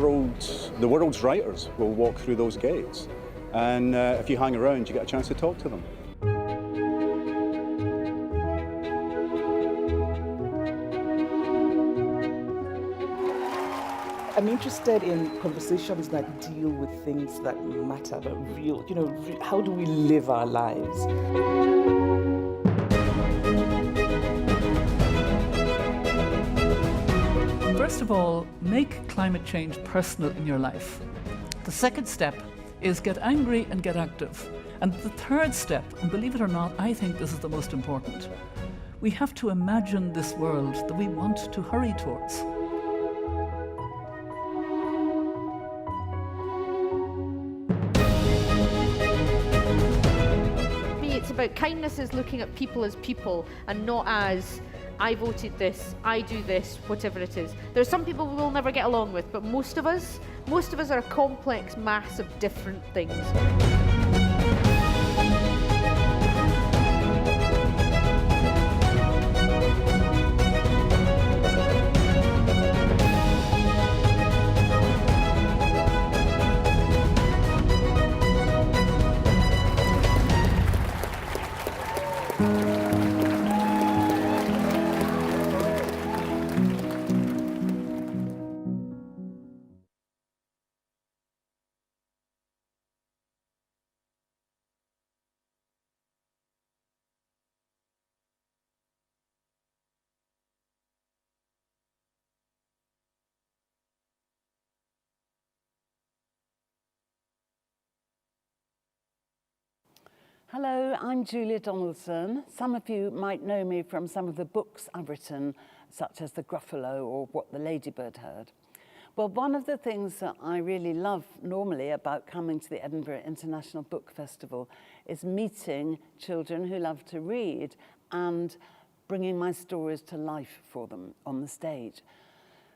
world's writers will walk through those gates. And if you hang around, you get a chance to talk to them. I'm interested in conversations that deal with things that matter, but real, how do we live our lives? First of all, make climate change personal in your life. The second step is get angry and get active. And the third step, and believe it or not, I think this is the most important. We have to imagine this world that we want to hurry towards. It's about kindness is looking at people as people and not as I voted this, I do this, whatever it is. There are some people we will never get along with, but most of us are a complex mass of different things. Hello, I'm Julia Donaldson. Some of you might know me from some of the books I've written, such as The Gruffalo or What the Ladybird Heard. Well, one of the things that I really love normally about coming to the Edinburgh International Book Festival is meeting children who love to read and bringing my stories to life for them on the stage.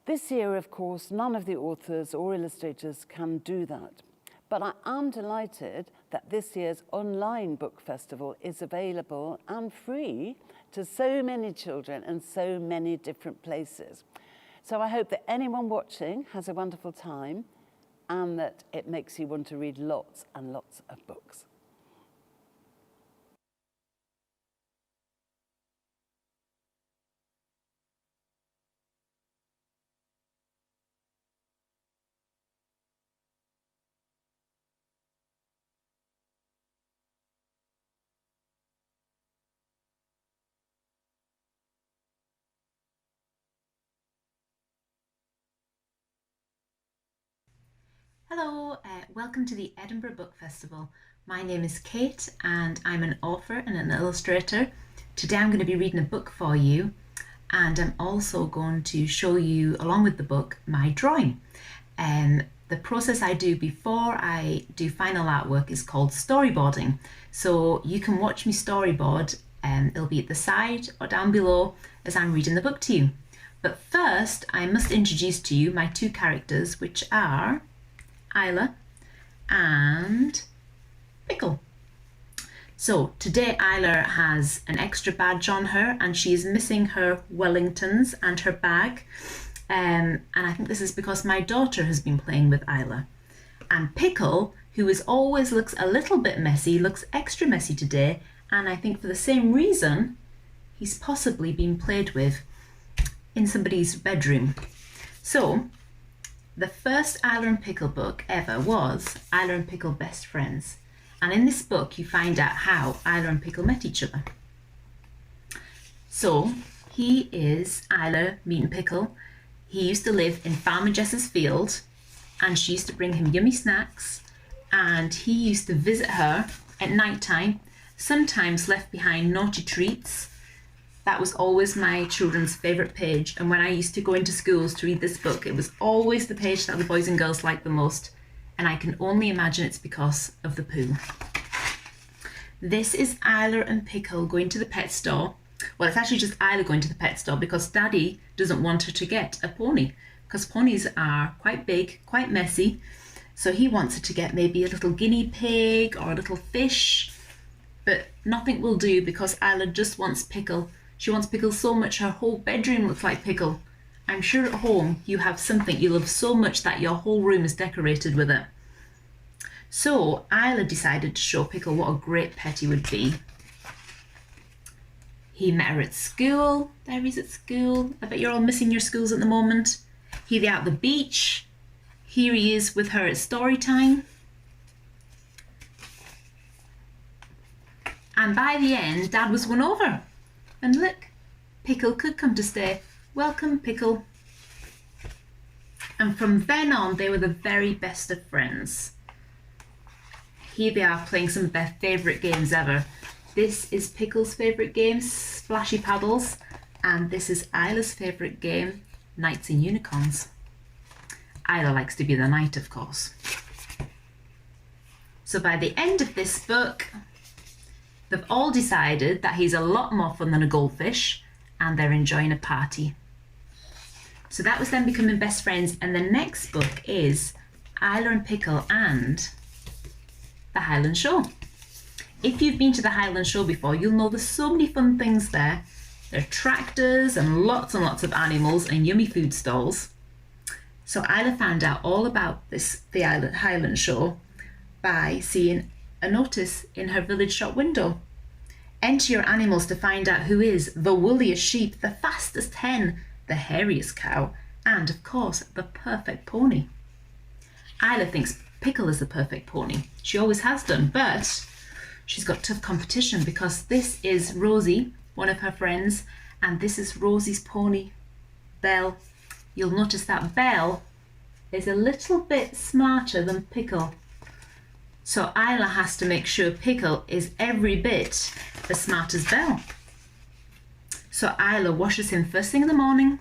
This year, of course, none of the authors or illustrators can do that. But I am delighted that this year's online book festival is available and free to so many children in so many different places. So I hope that anyone watching has a wonderful time and that it makes you want to read lots and lots of books. Hello, welcome to the Edinburgh Book Festival. My name is Kate and I'm an author and an illustrator. Today I'm going to be reading a book for you, and I'm also going to show you, along with the book, my drawing. The process I do before I do final artwork is called storyboarding. So you can watch me storyboard, it'll be at the side or down below as I'm reading the book to you. But first I must introduce to you my two characters, which are Isla and Pickle. So today Isla has an extra badge on her and she is missing her Wellingtons and her bag, and I think this is because my daughter has been playing with Isla. And Pickle, who always looks a little bit messy, looks extra messy today, and I think for the same reason he's possibly been played with in somebody's bedroom. So the first Isla and Pickle book ever was Isla and Pickle Best Friends. And in this book, you find out how Isla and Pickle met each other. So he is Isla meeting Pickle. He used to live in Farmer Jess's field and she used to bring him yummy snacks, and he used to visit her at night time, sometimes left behind naughty treats. That was always my children's favourite page, and when I used to go into schools to read this book, it was always the page that the boys and girls liked the most, and I can only imagine it's because of the poo. This is Isla and Pickle going to the pet store. Well, it's actually just Isla going to the pet store because Daddy doesn't want her to get a pony, because ponies are quite big, quite messy, so he wants her to get maybe a little guinea pig or a little fish, but nothing will do because Isla just wants Pickle. She wants Pickle so much her whole bedroom looks like Pickle, I'm sure at home you have something you love so much that your whole room is decorated with it. So Isla decided to show Pickle what a great pet he would be. He met her at school. There he's at school. I bet you're all missing your schools at the moment. Here they are at the beach. Here he is with her at story time. And by the end, Dad was won over. And look, Pickle could come to stay. Welcome, Pickle. And from then on, they were the very best of friends. Here they are playing some of their favourite games ever. This is Pickle's favourite game, Splashy Paddles, and this is Isla's favourite game, Knights and Unicorns. Isla likes to be the knight, of course. So by the end of this book, they've all decided that he's a lot more fun than a goldfish, and they're enjoying a party. So that was them becoming best friends, and the next book is Isla and Pickle and the Highland Show. If you've been to the Highland Show before, you'll know there's so many fun things there. There are tractors and lots of animals and yummy food stalls. So Isla found out all about the Highland Show by seeing a notice in her village shop window. Enter your animals to find out who is the woolliest sheep, the fastest hen, the hairiest cow, and of course, the perfect pony. Isla thinks Pickle is the perfect pony. She always has done, but she's got tough competition because this is Rosie, one of her friends, and this is Rosie's pony, Belle. You'll notice that Belle is a little bit smarter than Pickle. So Isla has to make sure Pickle is every bit as smart as Belle. So Isla washes him first thing in the morning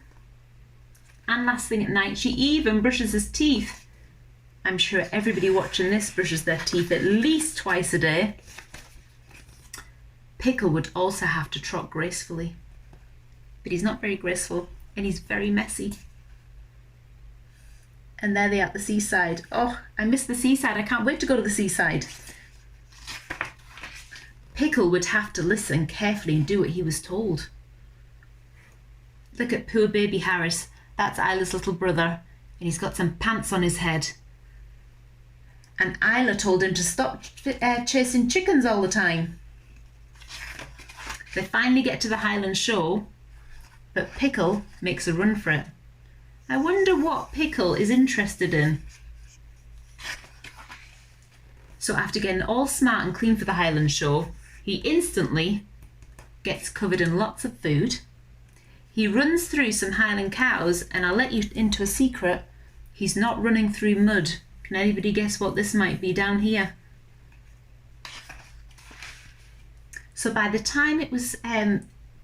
and last thing at night. She even brushes his teeth. I'm sure everybody watching this brushes their teeth at least twice a day. Pickle would also have to trot gracefully, but he's not very graceful and he's very messy. And there they are at the seaside. Oh, I miss the seaside. I can't wait to go to the seaside. Pickle would have to listen carefully and do what he was told. Look at poor baby Harris. That's Isla's little brother, and he's got some pants on his head. And Isla told him to stop chasing chickens all the time. They finally get to the Highland Show, but Pickle makes a run for it. I wonder what Pickle is interested in. So after getting all smart and clean for the Highland Show, he instantly gets covered in lots of food. He runs through some Highland cows, and I'll let you into a secret. He's not running through mud. Can anybody guess what this might be down here? So by the time it was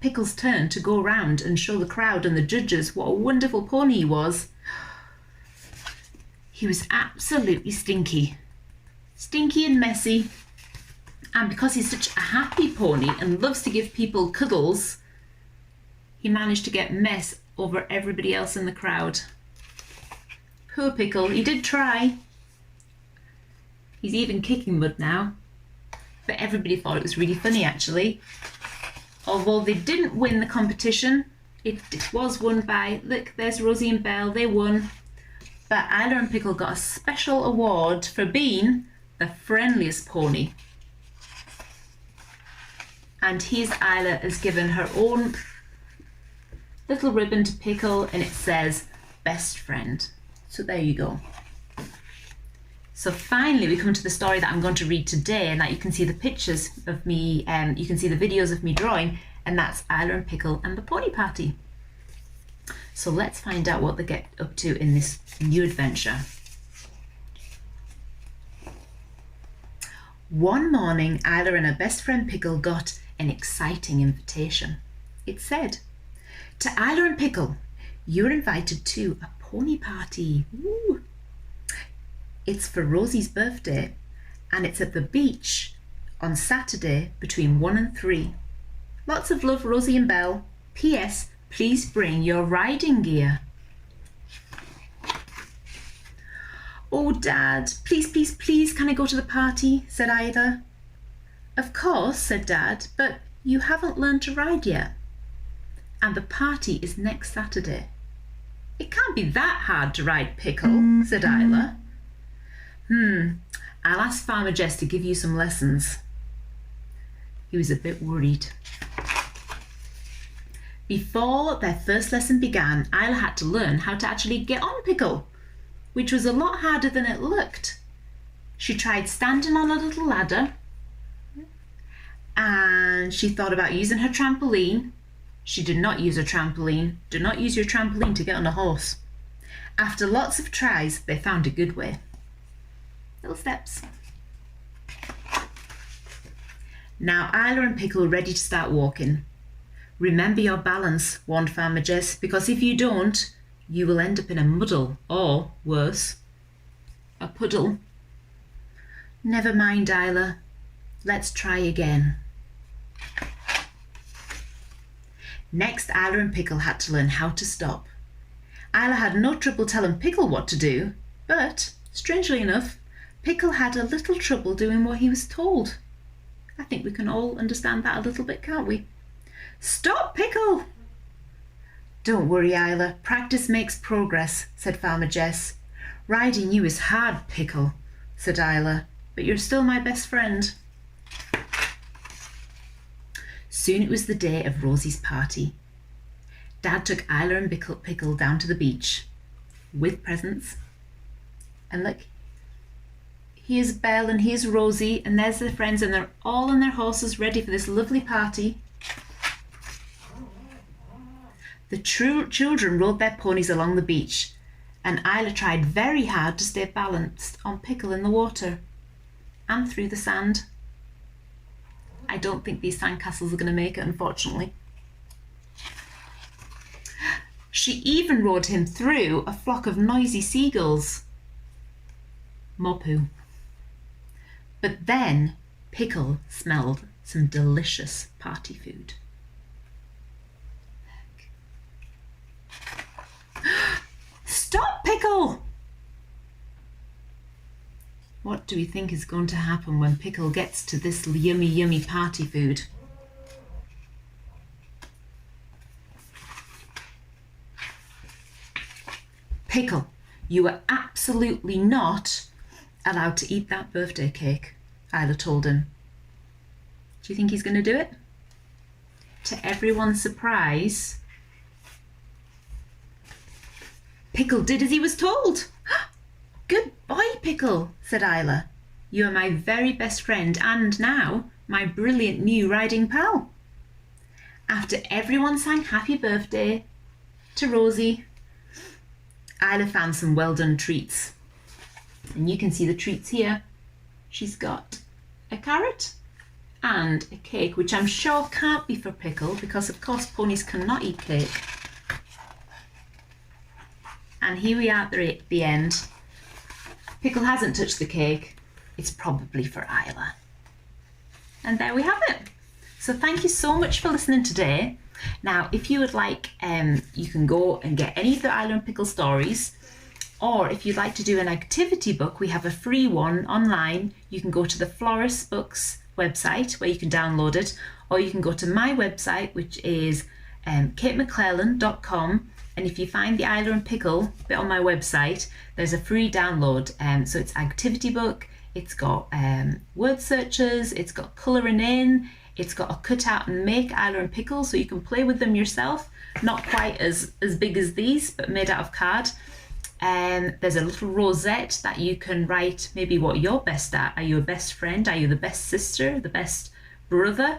Pickle's turn to go around and show the crowd and the judges what a wonderful pony he was absolutely stinky. Stinky and messy. And because he's such a happy pony and loves to give people cuddles, he managed to get mess over everybody else in the crowd. Poor Pickle, he did try. He's even kicking mud now. But everybody thought it was really funny actually. Although they didn't win the competition, it was won by, look, there's Rosie and Belle, they won. But Isla and Pickle got a special award for being the friendliest pony. And here's Isla has given her own little ribbon to Pickle, and it says best friend. So there you go. So finally we come to the story that I'm going to read today, and that you can see the pictures of me, you can see the videos of me drawing, and that's Isla and Pickle and the Pony Party. So let's find out what they get up to in this new adventure. One morning, Isla and her best friend Pickle got an exciting invitation. It said, "To Isla and Pickle, you're invited to a pony party. Woo. It's for Rosie's birthday, and it's at the beach on Saturday between 1 and 3. Lots of love, Rosie and Belle. P.S. Please bring your riding gear." "Oh, Dad, please, can I go to the party?" said Isla. "Of course," said Dad, "but you haven't learned to ride yet. And the party is next Saturday." It can't be that hard to ride Pickle, said Isla. I'll ask Farmer Jess to give you some lessons. He was a bit worried. Before their first lesson began, Isla had to learn how to actually get on Pickle, which was a lot harder than it looked. She tried standing on a little ladder, and she thought about using her trampoline. She did not use her trampoline. Do not use your trampoline to get on a horse. After lots of tries, they found a good way. Little steps. Now Isla and Pickle were ready to start walking. Remember your balance, warned Farmer Jess, because if you don't, you will end up in a muddle, or worse, a puddle. Never mind, Isla. Let's try again. Next, Isla and Pickle had to learn how to stop. Isla had no trouble telling Pickle what to do, but, strangely enough, Pickle had a little trouble doing what he was told. I think we can all understand that a little bit, can't we? Stop, Pickle! Don't worry, Isla. Practice makes progress, said Farmer Jess. Riding you is hard, Pickle, said Isla, but you're still my best friend. Soon it was the day of Rosie's party. Dad took Isla and Pickle down to the beach with presents. And look, here's Belle and here's Rosie, and there's their friends, and they're all on their horses ready for this lovely party. The children rode their ponies along the beach, and Isla tried very hard to stay balanced on Pickle in the water and through the sand. I don't think these sandcastles are going to make it, unfortunately. She even rode him through a flock of noisy seagulls. More poo. But then Pickle smelled some delicious party food. Stop, Pickle! What do we think is going to happen when Pickle gets to this yummy, yummy party food? Pickle, you are absolutely not allowed to eat that birthday cake, Isla told him. Do you think he's going to do it? To everyone's surprise, Pickle did as he was told. Good boy, Pickle, said Isla. You are my very best friend and now my brilliant new riding pal. After everyone sang happy birthday to Rosie, Isla found some well-done treats. And you can see the treats here. She's got a carrot and a cake, which I'm sure can't be for Pickle because, of course, ponies cannot eat cake. And here we are at the end. Pickle hasn't touched the cake. It's probably for Isla. And there we have it. So thank you so much for listening today. Now, if you would like, you can go and get any of the Isla and Pickle stories, or if you'd like to do an activity book, we have a free one online. You can go to the Florist Books website where you can download it, or you can go to my website, which is katemclelland.com. And if you find the Isla and Pickle bit on my website, there's a free download. So it's activity book, it's got word searches, it's got colouring in, it's got a cut out and make Isla and Pickle, so you can play with them yourself. Not quite as big as these, but made out of card. There's a little rosette that you can write maybe what you're best at. Are you a best friend? Are you the best sister? The best brother?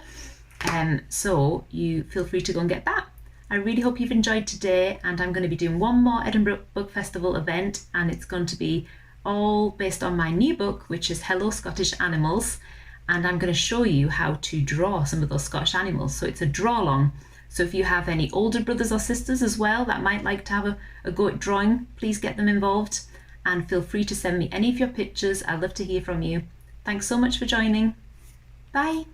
So you feel free to go and get that. I really hope you've enjoyed today, and I'm going to be doing one more Edinburgh Book Festival event, and it's going to be all based on my new book, which is Hello Scottish Animals, and I'm going to show you how to draw some of those Scottish animals. So it's a draw along. So if you have any older brothers or sisters as well that might like to have a go at drawing, please get them involved, and feel free to send me any of your pictures. I'd love to hear from you. Thanks so much for joining. Bye.